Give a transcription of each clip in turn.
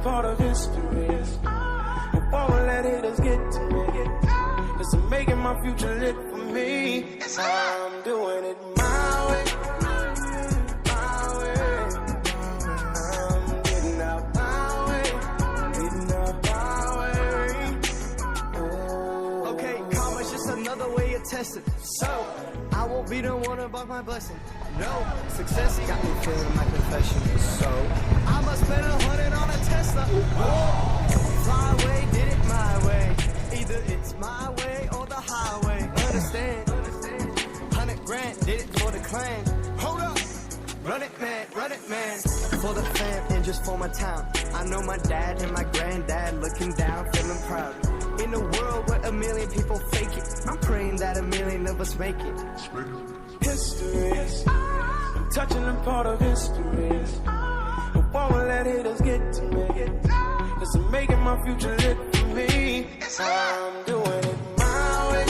part of history. Before I let haters get to me, cause I'm making my future lit for me. I'm doing it my way. Tested. So I won't be the one about my blessing. No, success got me feeling my confession. So I must spend 100 on a Tesla. Whoa. Fly away, did it my way. Either it's my way or the highway. Understand? 100 grand, did it for the clan. Hold up, run it man, for the fam and just for my town. I know my dad and my granddad looking down, feeling proud. In a world where a million people fake it, I'm praying that a million of us make it. History, I'm touching a part of history. Before I let haters get to me, cause I'm making my future lit for me. I'm doing it my way.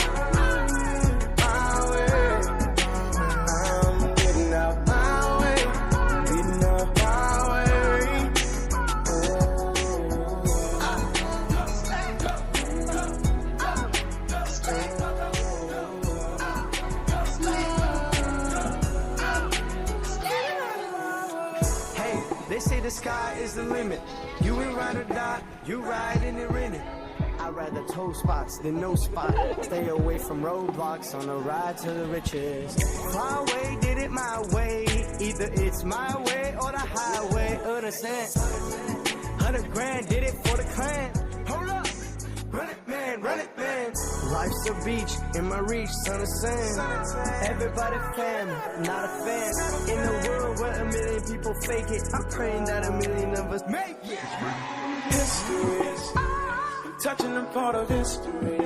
I'm getting out my way. They say the sky is the limit. You ain't ride or die, you ride and you're in it. I'd rather toe spots than no spot. Stay away from roadblocks on a ride to the riches. Fly away, did it my way. Either it's my way or the highway. Understand? 100 grand, did it for the clan. Hold up, run it man, run it man. Life's a beach, in my reach, son of sand. Everybody family, not a fan. In a world where a million people fake it, I'm praying that a million of us make it. History, I'm touching a part of history.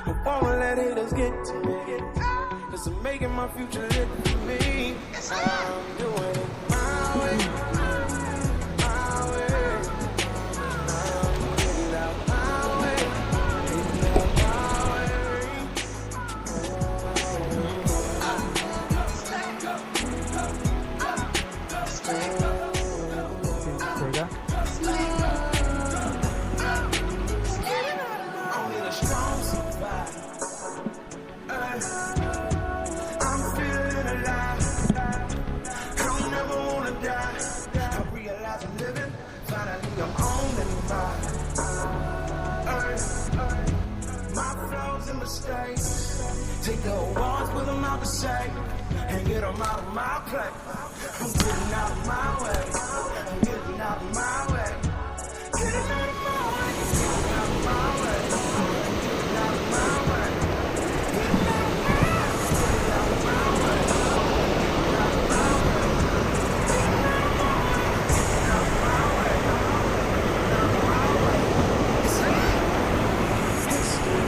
Before I let haters get to me, cause I'm making my future lit for me. I'm doing it my way. Take the awards, put them out the shade, and get them out of my play. I'm getting out of my way. I'm getting out of my way. Getting out of my way. Getting out of my way. Getting out of my way. Getting out of my way. Getting out of my way. Getting out of my way. Getting out of my way. Getting out of my way. Getting out of my way. History.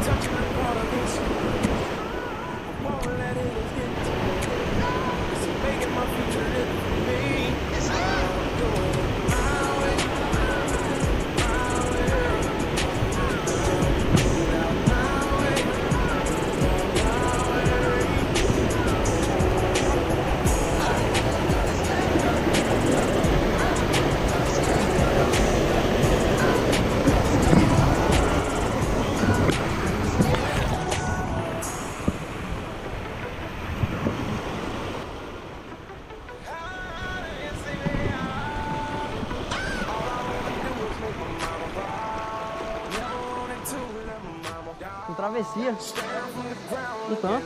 Touching the part of history. I won't let it get to me. It's making my future live for me. I'm doing it my way. My way. Getting out my way. Travessia. Então.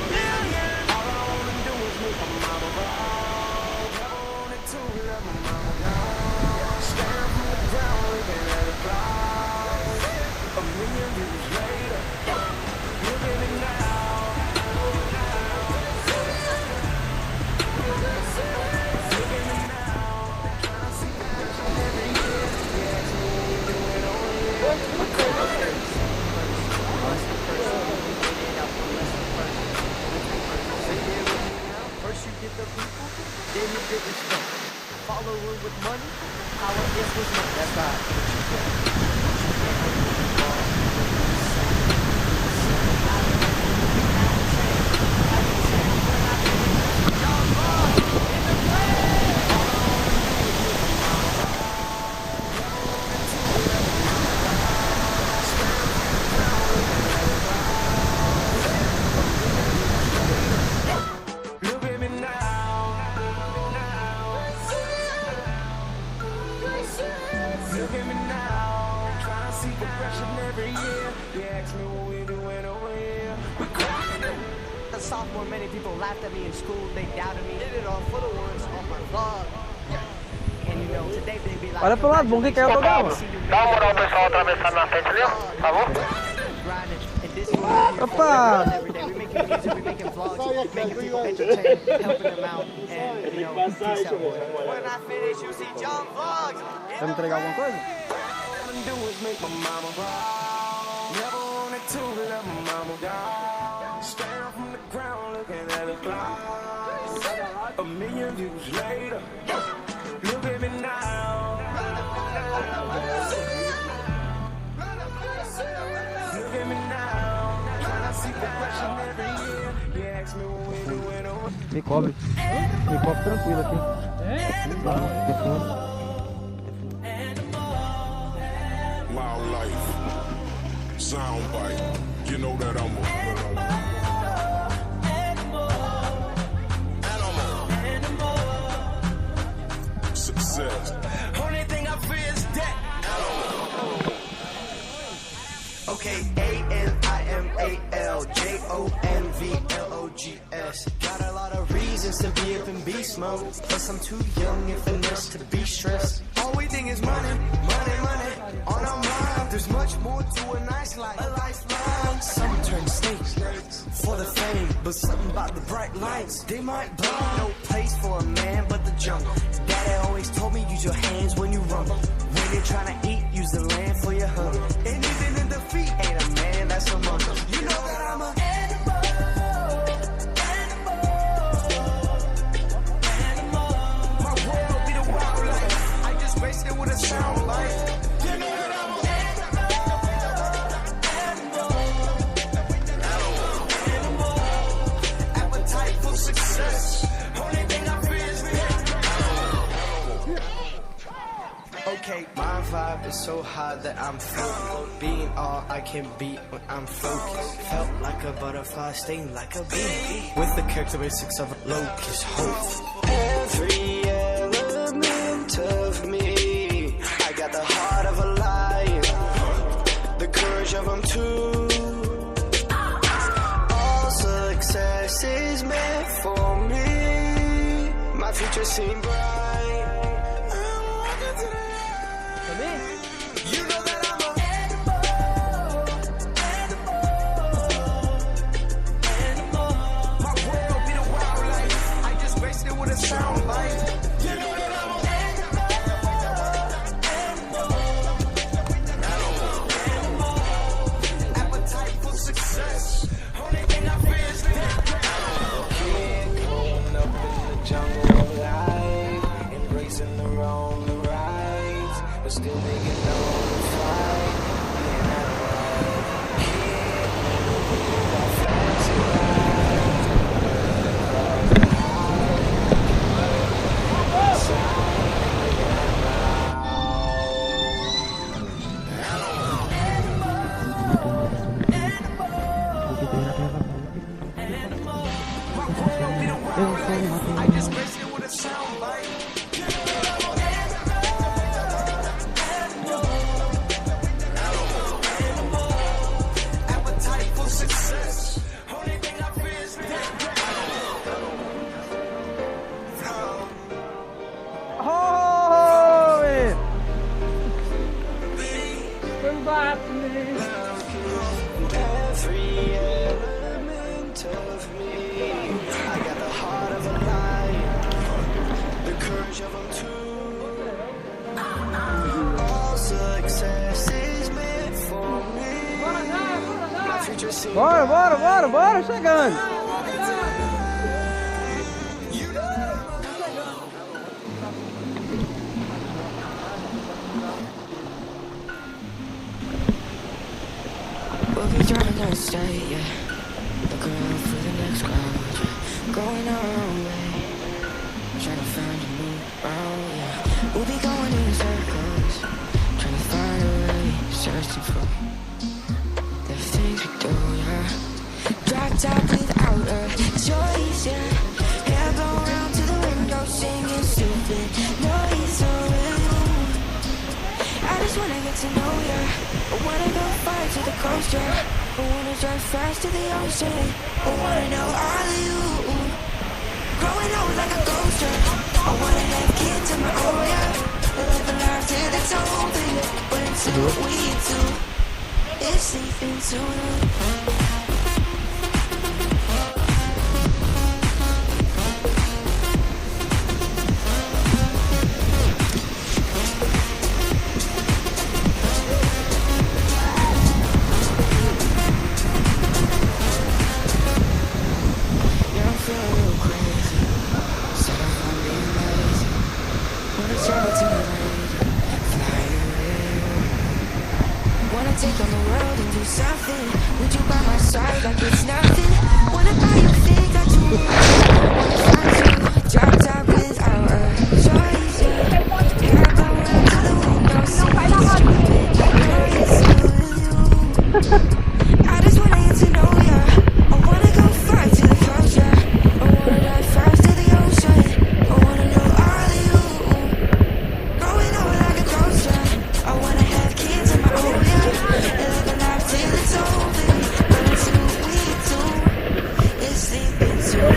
All I wanna do is make my mama proud. Never wanted to disrespect. Follower with money, power is with money. That's right. Look at me now. Look at me now. Trying to see progression every year. You ask me what we doing over here. We're grinding. As a sophomore, many people laughed at me in school. They doubted me. Did it all for the words on my vlog. And you know, today they be like, Olha pro lado, vamos que caiu o programa. Dá uma moral pro pessoal atravessar na frente ali, ó, por favor. Opa! Every day we making music, we making vlogs, making people entertain, helping them out, and you know, peace out. When I finish, you see John vlogs. Vai me entregar alguma coisa? All I do is make my mama proud. Never wanted to let my mama down. Stand from the ground looking at the clouds. A million views later, look at me now. Look at me now. Trying to see progression every year. You ask me what we doing over. Me cobre tranquilo aqui. Loud life, soundbite. You know that I'm a success. Only thing I fear is death. Okay, ANIMALJONVLOGS. Got a lot of reasons to be up in beast mode. Plus I'm too young and finesse to be stressed. All we think is money, money, money. On our mind, there's much more to a nice life. A lifeline. Some turn snakes for the fame, but something about the bright lights, they might blind. No place for a man but the jungle. Daddy always told me use your hands when you rumble. When you're trying to eat, use the land for your hunger. And even in defeat, ain't a man that's among us. You know that I'm a animal. My world be the wildlife. I just graced it with a sound bite. You know that I'm a animal. Appetite for success. Only thing I fear is okay, my vibe is so high that I'm floating. Being all I can be when I'm focused. Felt like a butterfly, sting like a bee. With the characteristics of a locust hope. Every element of me. I got the heart of a lion, the courage of them too. All success is meant for me. My future seems bright. I'm walking to the you know that I'm a animal. My world be the wildlife. I just graced it with a sound bite. You know that I'm a animal. Appetite for success. Only thing I fear is death. Kid growing up in the jungle of life, embracing the wrong, the right, but still making no fight. Being out of right. Kid, got fancy lights. My world be the wildlife. I just graced it with a sound bite. Appetite for success. Only thing I fear is death. Oh! Every element of me. I got the heart of a lion, the courage of them too. All success is meant for me. My future seems Bora, chegando! you know We'll be driving down the state, yeah. Looking out for the next crowd, yeah. Going our own way, trying to find a new route, yeah. We'll be going in circles, trying to find a way, searching for the things we do, yeah. Drop top without a choice, yeah. Hair go round to the window, singing stupid noise around. I just wanna get to know ya. I wanna go far to the coast, yeah. I wanna drive fast to the ocean. I wanna know all of you. Growing old like a ghost, yeah. I wanna have kids of my own, yeah. I live a life till it's over, but until we do, it's sleeping too. Take on the world and do something. Would you by my side like it's nothing? Wanna buy you things that you want. Wanna find you drop top without a choice, yeah. Gotta go around to the window, see I just wanna get to know ya. I wanna go far to the coast, yeah. I wanna dive fast to the ocean. I wanna know all of you. Growing up like a ghost, yeah. I wanna have kids of my own, yeah. Till it's over, but until we do, it's sleeping too.